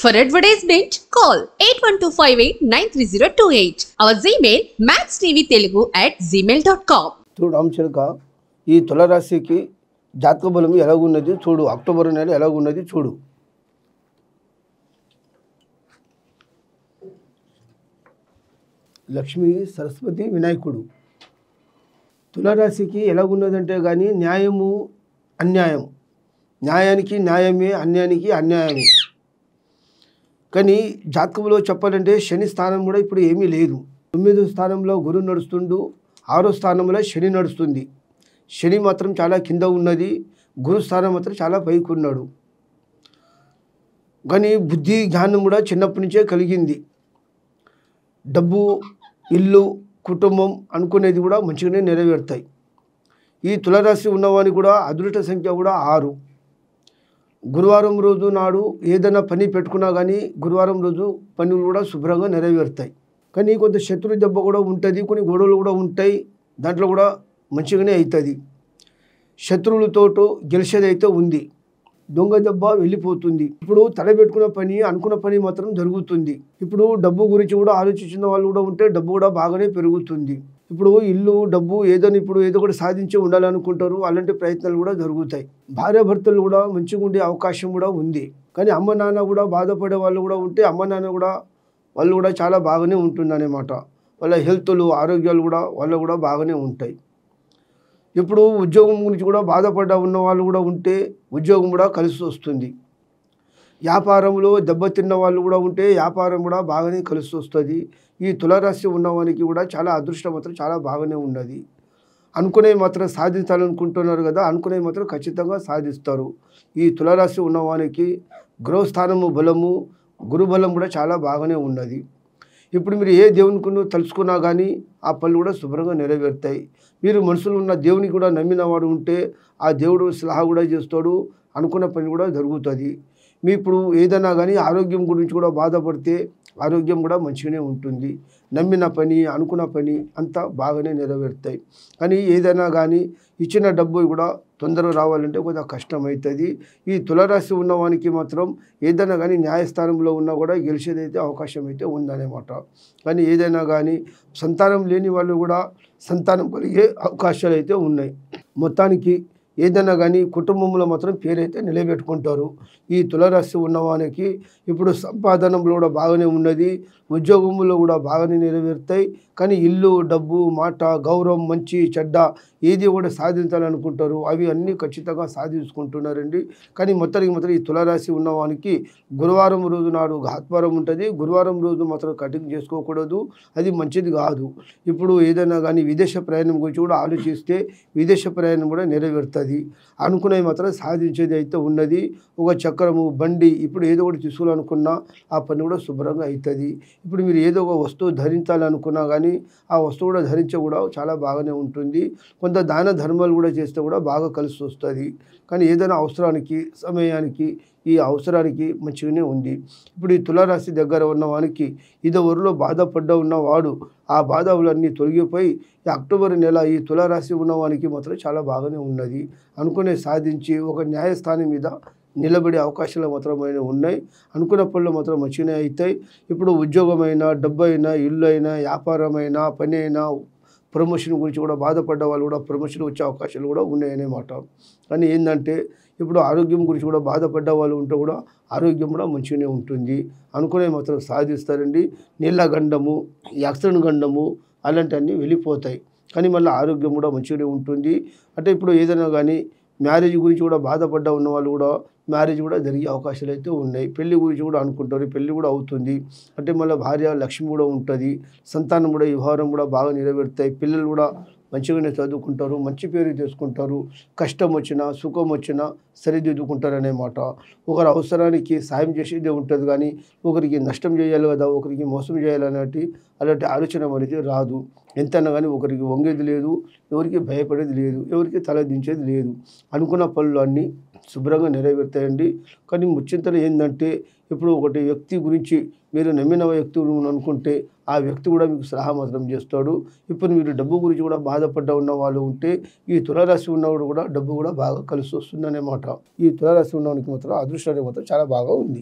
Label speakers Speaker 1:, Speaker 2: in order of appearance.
Speaker 1: For advertisement, call 8125893028. Our Gmail maxtvtelugu@gmail.com.
Speaker 2: చూడు అంశక ఈ తులరాశికి జాతక బలం ఎలాగున్నది చూడు. అక్టోబర్ నెల ఎలాగున్నది చూడు. లక్ష్మీ సరస్వతి వినాయకుడు. తులరాశికి ఎలాగున్నదంటే కానీ న్యాయము అన్యాయం, న్యాయానికి న్యాయమే, అన్యాయానికి అన్యాయమే. కానీ జాతకంలో చెప్పాలంటే శని స్థానం కూడా ఇప్పుడు ఏమీ లేదు. 9వ స్థానంలో గురువు నడుస్తుండు, 6వ స్థానంలో శని నడుస్తుంది. శని మాత్రం చాలా కింద ఉన్నది, గురు స్థానం మాత్రం చాలా పైకి ఉన్నాడు. కానీ బుద్ధి జ్ఞానం కూడా చిన్నప్పటి నుంచే కలిగింది. డబ్బు, ఇల్లు, కుటుంబం అనుకునేది కూడా మంచిగానే నెరవేరుతాయి. ఈ తులరాశి ఉన్నవానికి కూడా అదృష్ట సంఖ్య కూడా 6. గురువారం రోజు నాడు ఏదైనా పని పెట్టుకున్నా కానీ గురువారం రోజు పనులు కూడా శుభ్రంగా నెరవేరుతాయి. కానీ కొంత శత్రు దెబ్బ కూడా ఉంటుంది, కొన్ని గొడవలు కూడా ఉంటాయి, దాంట్లో కూడా మంచిగానే అవుతుంది. శత్రువులతో గెలిచేది అయితే ఉంది. దొంగ దెబ్బ వెళ్ళిపోతుంది. ఇప్పుడు తలబెట్టుకున్న పని, అనుకున్న పని మాత్రం జరుగుతుంది. ఇప్పుడు డబ్బు గురించి కూడా ఆలోచించిన వాళ్ళు కూడా ఉంటే డబ్బు కూడా బాగానే పెరుగుతుంది. ఇప్పుడు ఇల్లు, డబ్బు ఏదో ఒకటి సాధించి ఉండాలనుకుంటారు, అలాంటి ప్రయత్నాలు కూడా జరుగుతాయి. భార్యాభర్తలు కూడా మంచిగా ఉండే అవకాశం కూడా ఉంది. కానీ అమ్మ నాన్న కూడా బాధపడే వాళ్ళు కూడా ఉంటే అమ్మ నాన్న కూడా వాళ్ళు కూడా చాలా బాగానే ఉంటుందన్నమాట. వాళ్ళ హెల్త్లు, ఆరోగ్యాలు కూడా వాళ్ళు కూడా బాగానే ఉంటాయి. ఇప్పుడు ఉద్యోగం గురించి కూడా ఉన్న వాళ్ళు కూడా ఉంటే ఉద్యోగం కూడా కలిసి వస్తుంది. వ్యాపారంలో దెబ్బతిన్న వాళ్ళు కూడా ఉంటే వ్యాపారం కూడా బాగానే కలిసి వస్తుంది. ఈ తులరాశి ఉన్నవానికి కూడా చాలా అదృష్టం మాత్రం చాలా బాగానే ఉన్నది. అనుకునే మాత్రం సాధించాలనుకుంటున్నారు కదా, అనుకునే మాత్రం ఖచ్చితంగా సాధిస్తారు. ఈ తులరాశి ఉన్నవానికి గృహస్థానము బలము, గురుబలం కూడా చాలా బాగానే ఉన్నది. ఇప్పుడు మీరు ఏ దేవునికి తలుచుకున్నా కానీ ఆ పనులు కూడా శుభ్రంగా నెరవేరుతాయి. మీరు మనసులో ఉన్న దేవుని కూడా నమ్మిన వాడు ఉంటే ఆ దేవుడు సలహా కూడా చేస్తాడు, అనుకున్న పని కూడా జరుగుతుంది. మీ ఇప్పుడు ఏదైనా కానీ ఆరోగ్యం గురించి కూడా బాధపడితే ఆరోగ్యం కూడా మంచిగానే ఉంటుంది. నమ్మిన పని, అనుకున్న పని అంతా బాగానే నెరవేరుతాయి. కానీ ఏదైనా కానీ ఇచ్చిన డబ్బు కూడా తొందరగా రావాలంటే కొంచెం కష్టమవుతుంది. ఈ తులరాశి ఉన్నవానికి మాత్రం ఏదైనా కానీ న్యాయస్థానంలో ఉన్నా కూడా గెలిచేదైతే అవకాశం అయితే ఉందన్నమాట. కానీ ఏదైనా కానీ సంతానం లేని వాళ్ళు కూడా సంతానం కలిగే అవకాశాలు అయితే ఉన్నాయి. మొత్తానికి ఏదైనా కానీ కుటుంబంలో మాత్రం పేరైతే నిలబెట్టుకుంటారు. ఈ తులరాశి ఉన్నవానికి ఇప్పుడు సంపాదనలో కూడా బాగానే ఉన్నది, ఉద్యోగంలో కూడా బాగానే నెరవేరుతాయి. కానీ ఇల్లు, డబ్బు, మాట, గౌరవం, మంచి చెడ్డ ఏది కూడా సాధించాలనుకుంటారు, అవి అన్నీ ఖచ్చితంగా సాధించుకుంటున్నారండి. కానీ మొత్తానికి మాత్రం ఈ తులరాశి ఉన్నవానికి గురువారం రోజు నాడు ఘాత్వారం ఉంటుంది. గురువారం రోజు మాత్రం కటింగ్ చేసుకోకూడదు, అది మంచిది కాదు. ఇప్పుడు ఏదైనా కానీ విదేశ ప్రయాణం గురించి కూడా ఆలోచిస్తే విదేశ ప్రయాణం కూడా నెరవేరుతుంది. అనుకునేవి మాత్రం సాధించేది అయితే ఉన్నది. ఒక చక్రము, బండి, ఇప్పుడు ఏదో ఒకటి తీసుకోవాలనుకున్నా ఆ పని కూడా శుభ్రంగా అవుతుంది. ఇప్పుడు మీరు ఏదో ఒక వస్తువు ధరించాలనుకున్నా కానీ ఆ వస్తువు కూడా ధరించే కూడా చాలా బాగానే ఉంటుంది. కొంత దాన ధర్మాలు కూడా చేస్తే కూడా బాగా కలిసి వస్తుంది. కానీ ఏదైనా అవసరానికి, సమయానికి, ఈ అవసరానికి మంచిగానే ఉంది. ఇప్పుడు ఈ తులారాశి దగ్గర ఉన్న వానికి ఇదివరలో బాధపడ్డ ఉన్నవాడు ఆ బాధలన్నీ తొలగిపోయి ఈ అక్టోబర్ నెల ఈ తులారాశి ఉన్నవానికి మాత్రం చాలా బాగానే ఉన్నది. అనుకునే సాధించి ఒక న్యాయస్థానం మీద నిలబడే అవకాశాలు మాత్రమే ఉన్నాయి. అనుకున్న పనులు మాత్రం మంచిగానే అవుతాయి. ఇప్పుడు ఉద్యోగమైనా, డబ్బు అయినా, ఇల్లు అయినా, వ్యాపారమైనా, పని అయినా, ప్రమోషన్ గురించి కూడా బాధపడ్డ వాళ్ళు కూడా ప్రమోషన్ వచ్చే అవకాశాలు కూడా ఉన్నాయన్నమాట. కానీ ఏంటంటే ఇప్పుడు ఆరోగ్యం గురించి కూడా బాధపడ్డ వాళ్ళు ఉంటే కూడా ఆరోగ్యం కూడా మంచిగానే ఉంటుంది. అనుకునే మాత్రం సాధిస్తారండి. నీళ్ళ గండము, యాక్సిడెంట్ గండము అలాంటివన్నీ వెళ్ళిపోతాయి. కానీ మళ్ళీ ఆరోగ్యం కూడా మంచిగానే ఉంటుంది. అంటే ఇప్పుడు ఏదైనా కానీ మ్యారేజ్ గురించి కూడా బాధపడ్డ ఉన్న వాళ్ళు కూడా మ్యారేజ్ కూడా జరిగే అవకాశాలు అయితే ఉన్నాయి. పెళ్లి గురించి కూడా అనుకుంటారు, పెళ్లి కూడా అవుతుంది. అంటే మళ్ళీ భార్య లక్ష్మి కూడా ఉంటుంది. సంతానం కూడా, వ్యవహారం కూడా బాగా నెరవేరుతాయి. పిల్లలు కూడా మంచిగానే చదువుకుంటారు, మంచి పేరు తెచ్చుకుంటారు. కష్టం వచ్చినా, సుఖం వచ్చినా సరిదిద్దుకుంటారు అన్నమాట. ఒకరి అవసరానికి సాయం చేసేదే ఉంటుంది, కానీ ఒకరికి నష్టం చేయాలి కదా, ఒకరికి మోసం చేయాలన్నట్టు అలాంటి ఆలోచన అనేది రాదు. ఎంతైనా కానీ ఒకరికి వంగేది లేదు, ఎవరికి భయపడేది లేదు, ఎవరికి తలదించేది లేదు. అనుకున్న పనులు అన్నీ శుభ్రంగా నెరవేరుతాయండి. కానీ ముచ్చింతలు ఏంటంటే ఇప్పుడు ఒకటి వ్యక్తి గురించి మీరు నమ్మిన వ్యక్తి అనుకుంటే ఆ వ్యక్తి కూడా మీకు సలహా మాత్రం చేస్తాడు. ఇప్పుడు మీరు డబ్బు గురించి కూడా బాధపడ్డ ఉన్న వాళ్ళు ఉంటే ఈ తులారాశి ఉన్నవాడు కూడా డబ్బు కూడా బాగా కలిసి వస్తుందన్నమాట. ఈ తులారాశి ఉన్నవానికి మాత్రం అదృష్టానికి మాత్రం చాలా బాగా ఉంది.